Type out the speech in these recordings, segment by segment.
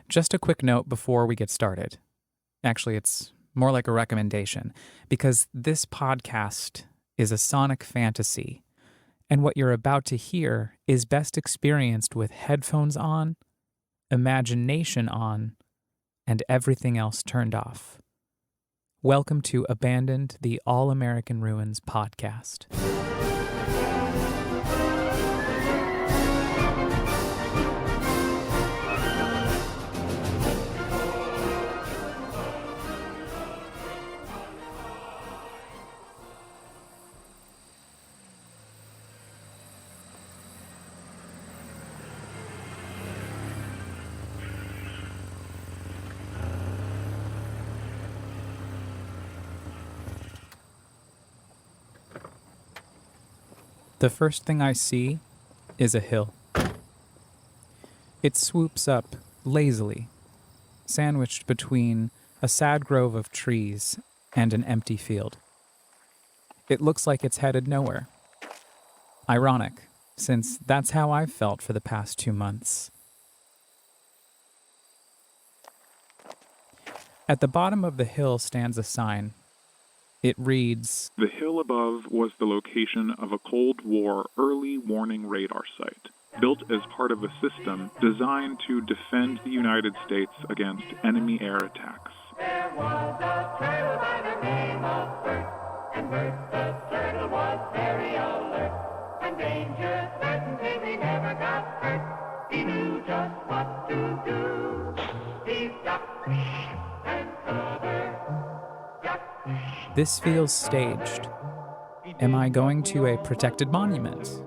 Just a quick note before we get started. Actually, it's more like a recommendation, because this podcast is a sonic fantasy, and what you're about to hear is best experienced with headphones on, imagination on, and everything else turned off. Welcome to Abandoned, the All-American Ruins podcast. The first thing I see is a hill. It swoops up lazily, sandwiched between a sad grove of trees and an empty field. It looks like it's headed nowhere. Ironic, since that's how I've felt for the past 2 months. At the bottom of the hill stands a sign. It reads, "The hill above was the location of a Cold War early warning radar site, built as part of a system designed to defend the United States against enemy air attacks." There was a turtle by the name of Bert, and Bert the turtle was very alert. When danger threatened him, he never got hurt. He knew just what to do. He ducked and covered. This feels staged. Am I going to a protected monument?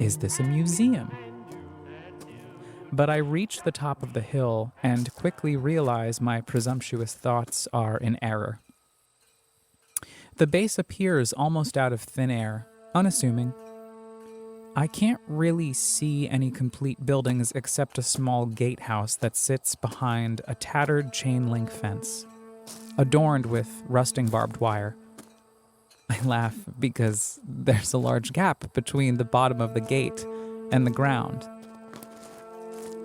Is this a museum? But I reach the top of the hill and quickly realize my presumptuous thoughts are in error. The base appears almost out of thin air, unassuming. I can't really see any complete buildings except a small gatehouse that sits behind a tattered chain link fence, adorned with rusting barbed wire. I laugh because there's a large gap between the bottom of the gate and the ground.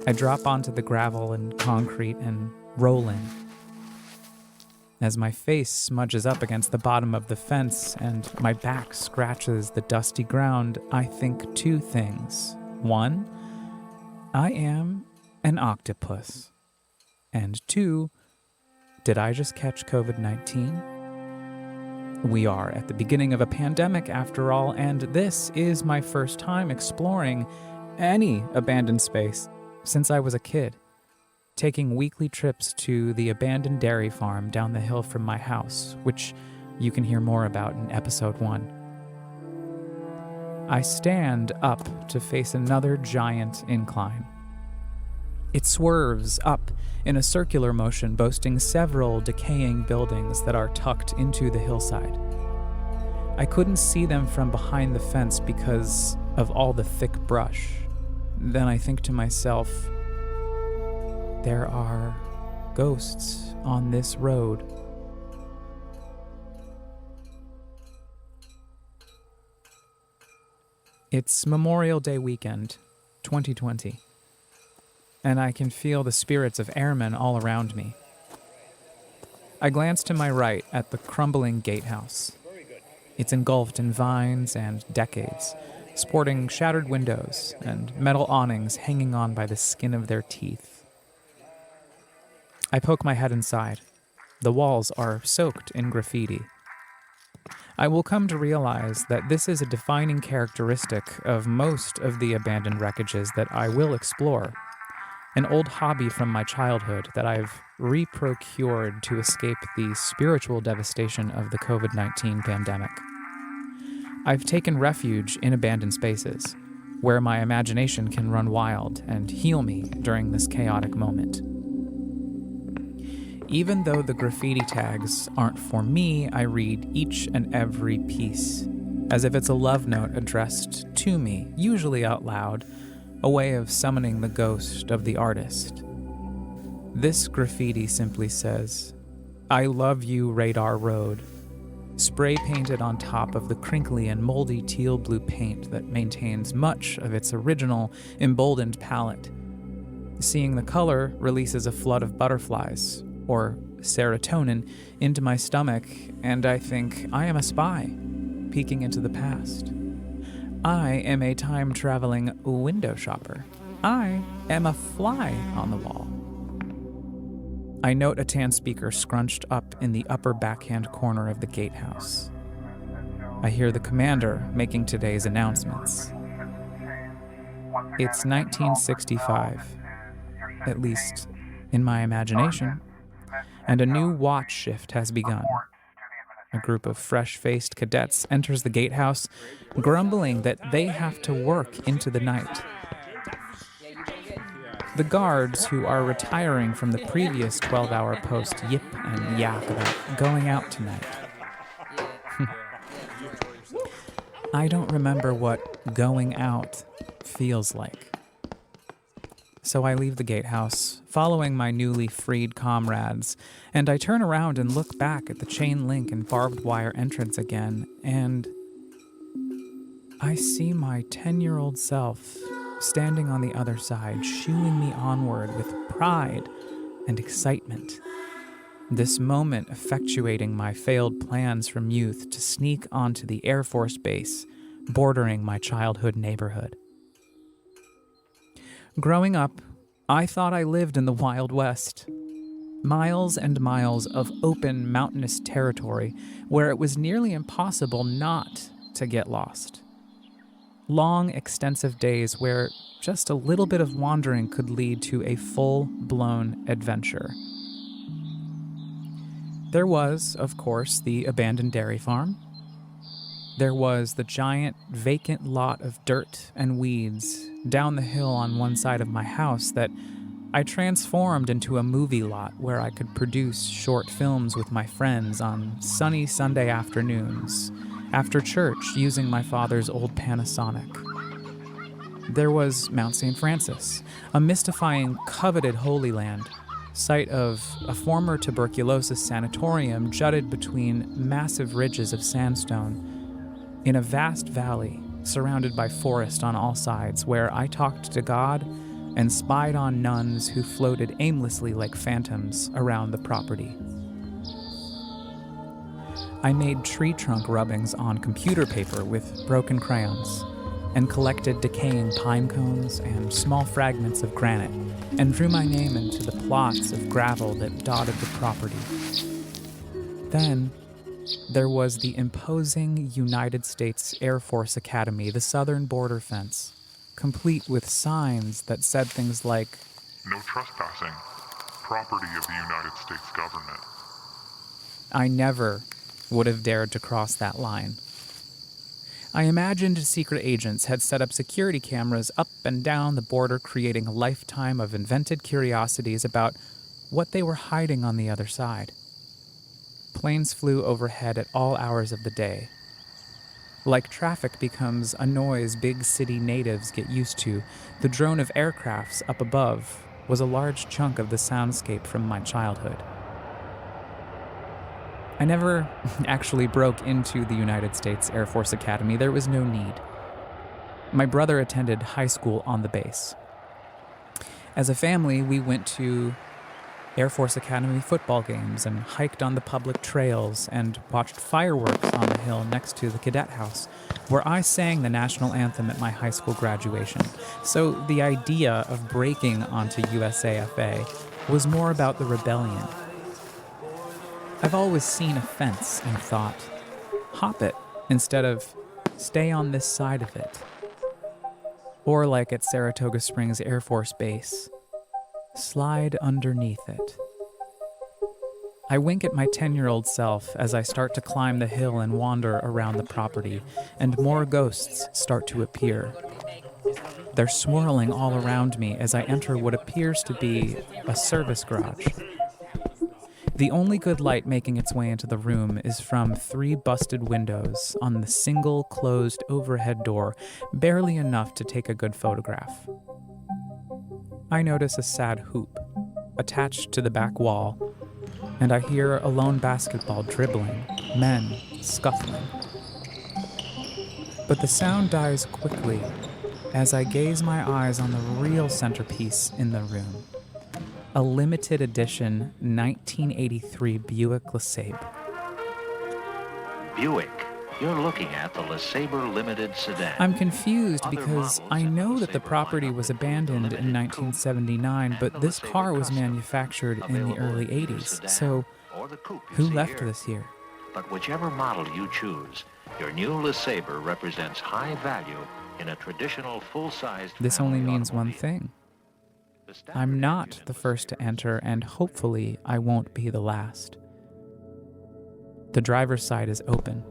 I drop onto the gravel and concrete and roll in. As my face smudges up against the bottom of the fence and my back scratches the dusty ground, I think two things. One, I am an octopus. And two, did I just catch COVID-19? We are at the beginning of a pandemic, after all, and this is my first time exploring any abandoned space since I was a kid, taking weekly trips to the abandoned dairy farm down the hill from my house, which you can hear more about in episode 1. I stand up to face another giant incline. It swerves up in a circular motion, boasting several decaying buildings that are tucked into the hillside. I couldn't see them from behind the fence because of all the thick brush. Then I think to myself, there are ghosts on this road. It's Memorial Day weekend, 2020. And I can feel the spirits of airmen all around me. I glance to my right at the crumbling gatehouse. It's engulfed in vines and decades, sporting shattered windows and metal awnings hanging on by the skin of their teeth. I poke my head inside. The walls are soaked in graffiti. I will come to realize that this is a defining characteristic of most of the abandoned wreckages that I will explore. An old hobby from my childhood that I've reprocured to escape the spiritual devastation of the COVID-19 pandemic. I've taken refuge in abandoned spaces, where my imagination can run wild and heal me during this chaotic moment. Even though the graffiti tags aren't for me, I read each and every piece, as if it's a love note addressed to me, usually out loud, a way of summoning the ghost of the artist. This graffiti simply says, "I love you, Radar Road," spray painted on top of the crinkly and moldy teal blue paint that maintains much of its original emboldened palette. Seeing the color releases a flood of butterflies, or serotonin, into my stomach, and I think I am a spy, peeking into the past. I am a time-traveling window shopper. I am a fly on the wall. I note a tan speaker scrunched up in the upper backhand corner of the gatehouse. I hear the commander making today's announcements. It's 1965, at least in my imagination, and a new watch shift has begun. A group of fresh-faced cadets enters the gatehouse, grumbling that they have to work into the night. The guards, who are retiring from the previous 12-hour post, yip and yak about going out tonight. I don't remember what going out feels like. So I leave the gatehouse, following my newly freed comrades, and I turn around and look back at the chain link and barbed wire entrance again, and I see my 10-year-old self standing on the other side, shooing me onward with pride and excitement. This moment effectuating my failed plans from youth to sneak onto the Air Force Base bordering my childhood neighborhood. Growing up, I thought I lived in the Wild West. Miles and miles of open mountainous territory where it was nearly impossible not to get lost. Long, extensive days where just a little bit of wandering could lead to a full-blown adventure. There was, of course, the abandoned dairy farm. There was the giant, vacant lot of dirt and weeds down the hill on one side of my house that I transformed into a movie lot where I could produce short films with my friends on sunny Sunday afternoons, after church using my father's old Panasonic. There was Mount St. Francis, a mystifying, coveted Holy Land, site of a former tuberculosis sanatorium jutted between massive ridges of sandstone in a vast valley surrounded by forest on all sides, where I talked to God and spied on nuns who floated aimlessly like phantoms around the property. I made tree trunk rubbings on computer paper with broken crayons and collected decaying pine cones and small fragments of granite and drew my name into the plots of gravel that dotted the property. Then there was the imposing United States Air Force Academy, the southern border fence, complete with signs that said things like, "No trespassing. Property of the United States government." I never would have dared to cross that line. I imagined secret agents had set up security cameras up and down the border, creating a lifetime of invented curiosities about what they were hiding on the other side. Planes flew overhead at all hours of the day. Like traffic becomes a noise big city natives get used to, the drone of aircrafts up above was a large chunk of the soundscape from my childhood. I never actually broke into the United States Air Force Academy. There was no need. My brother attended high school on the base. As a family, we went to Air Force Academy football games and hiked on the public trails and watched fireworks on the hill next to the cadet house, where I sang the national anthem at my high school graduation. So the idea of breaking onto USAFA was more about the rebellion. I've always seen a fence and thought, hop it instead of stay on this side of it. Or like at Saratoga Springs Air Force Base, slide underneath it. I wink at my 10-year-old self as I start to climb the hill and wander around the property, and more ghosts start to appear. They're swirling all around me as I enter what appears to be a service garage. The only good light making its way into the room is from 3 busted windows on the single closed overhead door, barely enough to take a good photograph. I notice a sad hoop attached to the back wall, and I hear a lone basketball dribbling, men scuffling. But the sound dies quickly as I gaze my eyes on the real centerpiece in the room, a limited edition 1983 Buick LeSabre. Buick. You're looking at the LeSabre Limited sedan. I'm confused Other because models I in the know that the LeSabre property lineup was include the abandoned in Limited Coupe 1979, and but the this LeSabre car was Custom, manufactured in the available early in either 80s. sedan So or the coupe you who see left here. this here? But whichever model you choose, your new LeSabre represents high value in a traditional full-sized This only family means one automobile. thing. The standard I'm engine not in the first to LeSabre enter, and hopefully I won't be the last. The driver's side is open.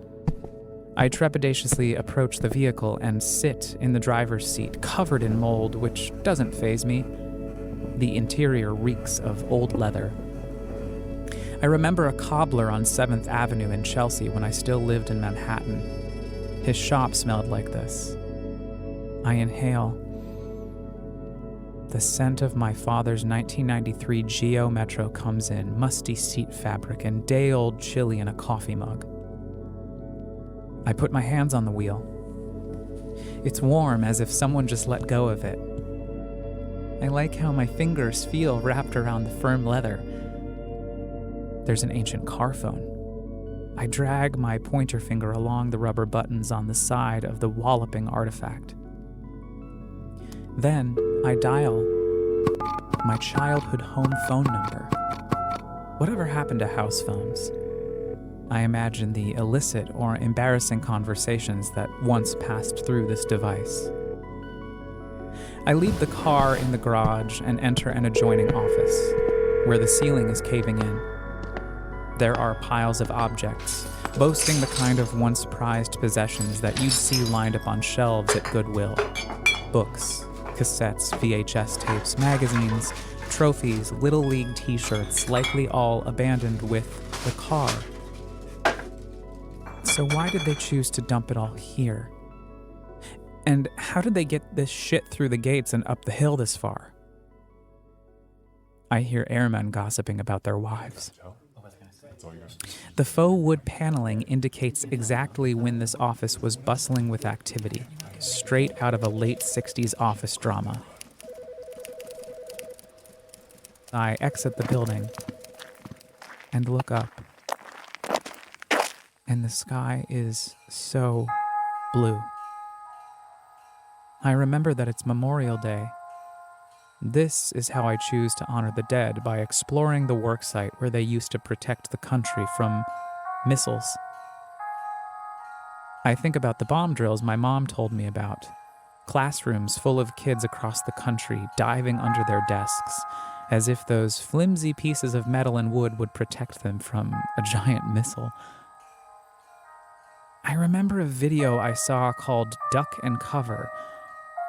I trepidatiously approach the vehicle and sit in the driver's seat, covered in mold, which doesn't faze me. The interior reeks of old leather. I remember a cobbler on 7th Avenue in Chelsea when I still lived in Manhattan. His shop smelled like this. I inhale. The scent of my father's 1993 Geo Metro comes in, musty seat fabric and day-old chili in a coffee mug. I put my hands on the wheel. It's warm, as if someone just let go of it. I like how my fingers feel wrapped around the firm leather. There's an ancient car phone. I drag my pointer finger along the rubber buttons on the side of the walloping artifact. Then I dial my childhood home phone number. Whatever happened to house phones? I imagine the illicit or embarrassing conversations that once passed through this device. I leave the car in the garage and enter an adjoining office, where the ceiling is caving in. There are piles of objects, boasting the kind of once prized possessions that you'd see lined up on shelves at Goodwill. Books, cassettes, VHS tapes, magazines, trophies, Little League t-shirts, likely all abandoned with the car. So why did they choose to dump it all here? And how did they get this shit through the gates and up the hill this far? I hear airmen gossiping about their wives. The faux wood paneling indicates exactly when this office was bustling with activity, straight out of a late 60s office drama. I exit the building and look up. And the sky is so blue. I remember that it's Memorial Day. This is how I choose to honor the dead, by exploring the worksite where they used to protect the country from missiles. I think about the bomb drills my mom told me about. Classrooms full of kids across the country diving under their desks, as if those flimsy pieces of metal and wood would protect them from a giant missile. I remember a video I saw called Duck and Cover,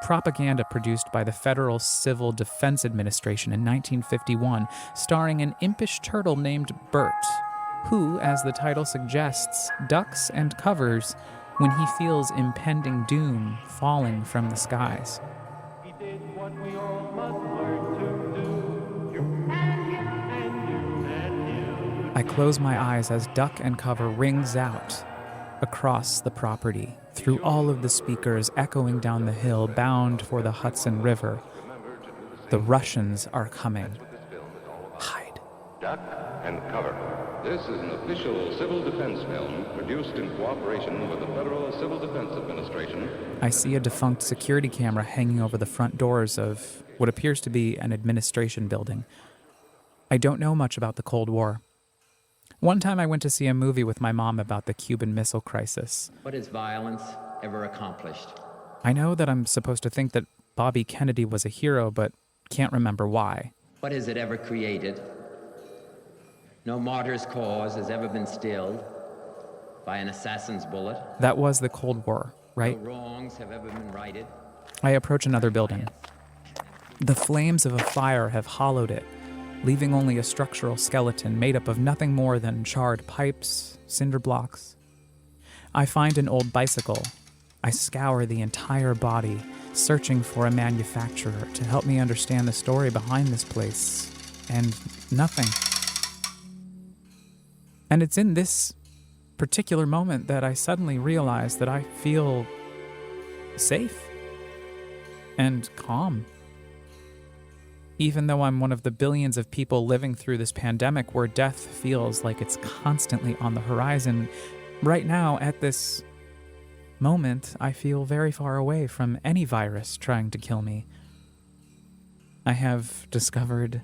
propaganda produced by the Federal Civil Defense Administration in 1951, starring an impish turtle named Bert, who, as the title suggests, ducks and covers when he feels impending doom falling from the skies. He did what we all must learn to do. You and you and you and you. I close my eyes as Duck and Cover rings out across the property, through all of the speakers echoing down the hill, bound for the Hudson River. The Russians are coming. Hide. Duck and Cover. This is an official civil defense film produced in cooperation with the Federal Civil Defense Administration. I see a defunct security camera hanging over the front doors of what appears to be an administration building. I don't know much about the Cold War. One time I went to see a movie with my mom about the Cuban Missile Crisis. What has violence ever accomplished? I know that I'm supposed to think that Bobby Kennedy was a hero, but can't remember why. What has it ever created? No martyr's cause has ever been stilled by an assassin's bullet. That was the Cold War, right? No wrongs have ever been righted. I approach another building. The flames of a fire have hollowed it, leaving only a structural skeleton made up of nothing more than charred pipes, cinder blocks. I find an old bicycle. I scour the entire body, searching for a manufacturer to help me understand the story behind this place, and nothing. And it's in this particular moment that I suddenly realize that I feel safe. and calm. Even though I'm one of the billions of people living through this pandemic where death feels like it's constantly on the horizon, right now, at this moment, I feel very far away from any virus trying to kill me. I have discovered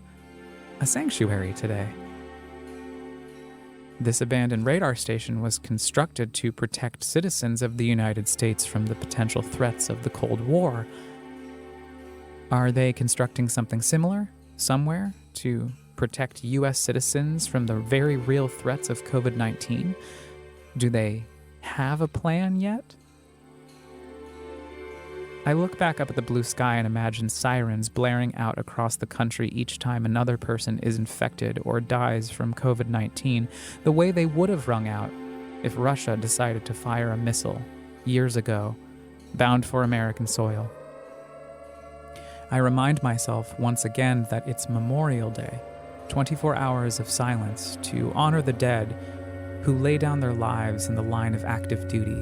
a sanctuary today. This abandoned radar station was constructed to protect citizens of the United States from the potential threats of the Cold War. Are they constructing something similar somewhere to protect U.S. citizens from the very real threats of COVID-19? Do they have a plan yet? I look back up at the blue sky and imagine sirens blaring out across the country each time another person is infected or dies from COVID-19, the way they would have rung out if Russia decided to fire a missile years ago, bound for American soil. I remind myself once again that it's Memorial Day, 24 hours of silence to honor the dead who lay down their lives in the line of active duty.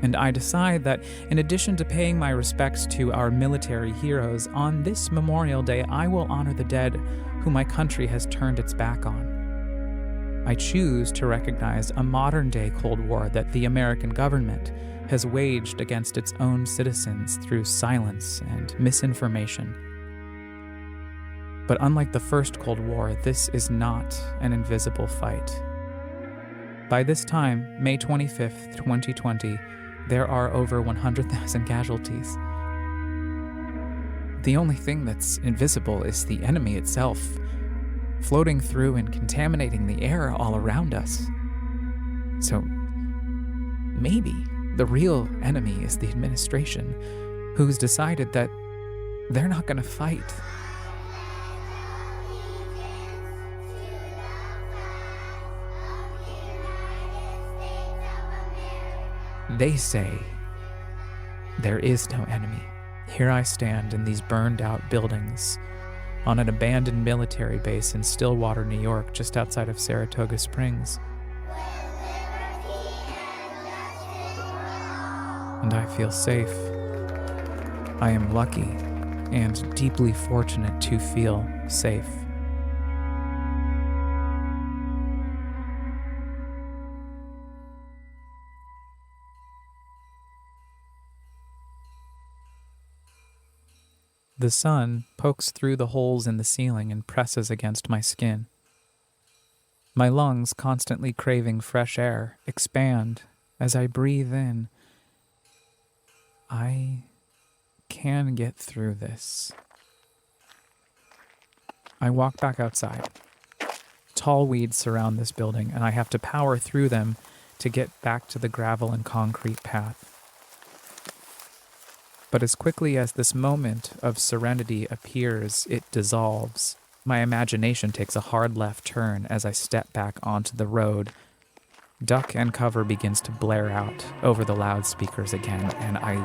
And I decide that in addition to paying my respects to our military heroes, on this Memorial Day I will honor the dead who my country has turned its back on. I choose to recognize a modern-day Cold War that the American government has waged against its own citizens through silence and misinformation. But unlike the first Cold War, this is not an invisible fight. By this time, May 25th, 2020, there are over 100,000 casualties. The only thing that's invisible is the enemy itself, floating through and contaminating the air all around us. So maybe the real enemy is the administration, who's decided that they're not going to fight. They say there is no enemy. Here I stand in these burned out buildings on an abandoned military base in Stillwater, New York, just outside of Saratoga Springs. And I feel safe. I am lucky and deeply fortunate to feel safe. The sun pokes through the holes in the ceiling and presses against my skin. My lungs, constantly craving fresh air, expand as I breathe in. I can get through this. I walk back outside. Tall weeds surround this building, and I have to power through them to get back to the gravel and concrete path. But as quickly as this moment of serenity appears, it dissolves. My imagination takes a hard left turn as I step back onto the road. Duck and Cover begins to blare out over the loudspeakers again, and I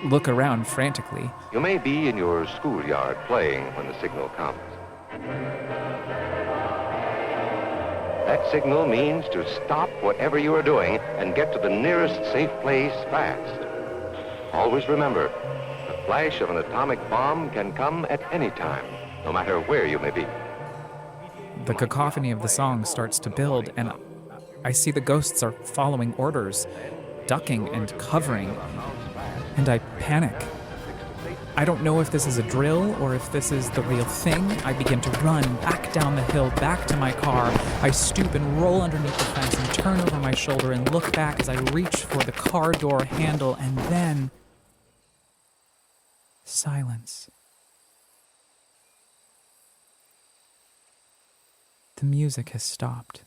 look around frantically. You may be in your schoolyard playing when the signal comes. That signal means to stop whatever you are doing and get to the nearest safe place fast. Always remember, the flash of an atomic bomb can come at any time, no matter where you may be. The cacophony of the song starts to build, and I see the ghosts are following orders, ducking and covering, and I panic. I don't know if this is a drill or if this is the real thing. I begin to run back down the hill, back to my car. I stoop and roll underneath the fence and turn over my shoulder and look back as I reach for the car door handle, and then silence. The music has stopped.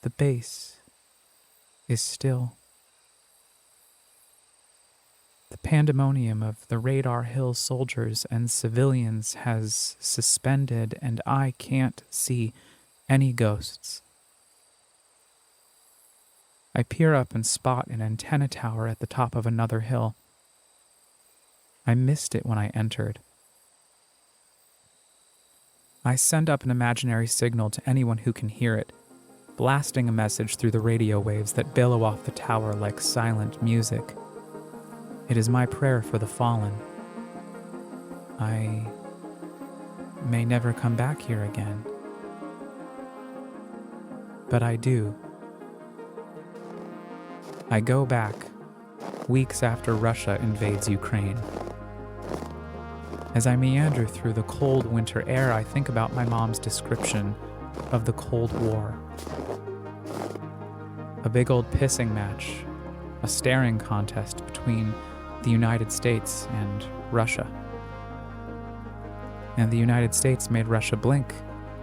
The bass is still. The pandemonium of the Radar Hill soldiers and civilians has suspended, and I can't see any ghosts. I peer up and spot an antenna tower at the top of another hill. I missed it when I entered. I send up an imaginary signal to anyone who can hear it, blasting a message through the radio waves that billow off the tower like silent music. It is my prayer for the fallen. I may never come back here again, but I do. I go back weeks after Russia invades Ukraine. As I meander through the cold winter air, I think about my mom's description of the Cold War. A big old pissing match, a staring contest between the United States and Russia. And the United States made Russia blink,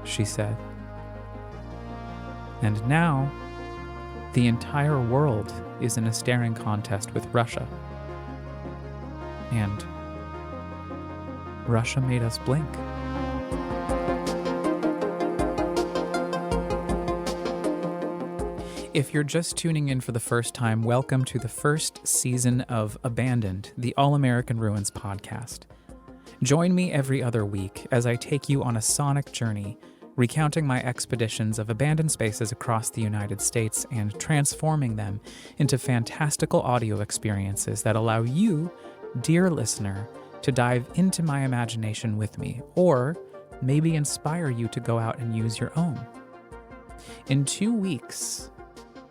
she said. And now, the entire world is in a staring contest with Russia. And Russia made us blink. If you're just tuning in for the first time, welcome to the first season of Abandoned, the All-American Ruins podcast. Join me every other week as I take you on a sonic journey, recounting my expeditions of abandoned spaces across the United States and transforming them into fantastical audio experiences that allow you, dear listener, to dive into my imagination with me, or maybe inspire you to go out and use your own. In 2 weeks,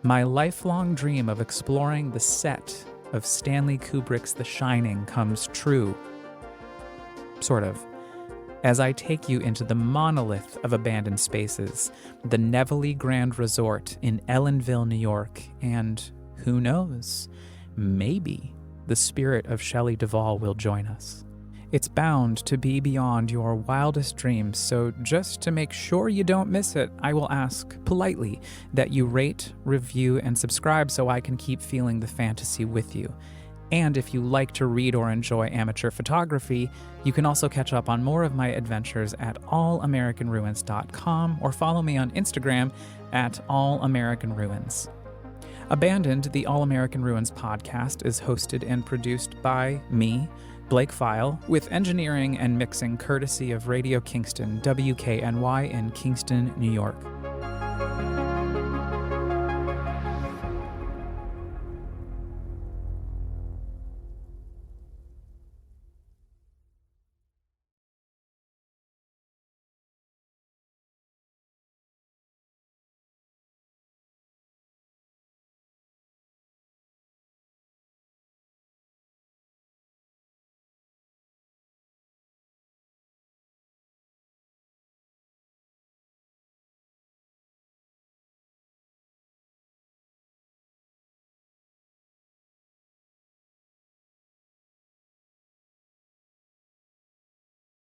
my lifelong dream of exploring the set of Stanley Kubrick's The Shining comes true. Sort of. As I take you into the monolith of abandoned spaces, the Nevele Grand Resort in Ellenville, New York, and who knows, maybe the spirit of Shelley Duvall will join us. It's bound to be beyond your wildest dreams, so just to make sure you don't miss it, I will ask politely that you rate, review, and subscribe so I can keep feeling the fantasy with you. And if you like to read or enjoy amateur photography, you can also catch up on more of my adventures at allamericanruins.com or follow me on Instagram at allamericanruins. Abandoned, the All-American Ruins podcast is hosted and produced by me, Blake File, with engineering and mixing courtesy of Radio Kingston, WKNY in Kingston, New York.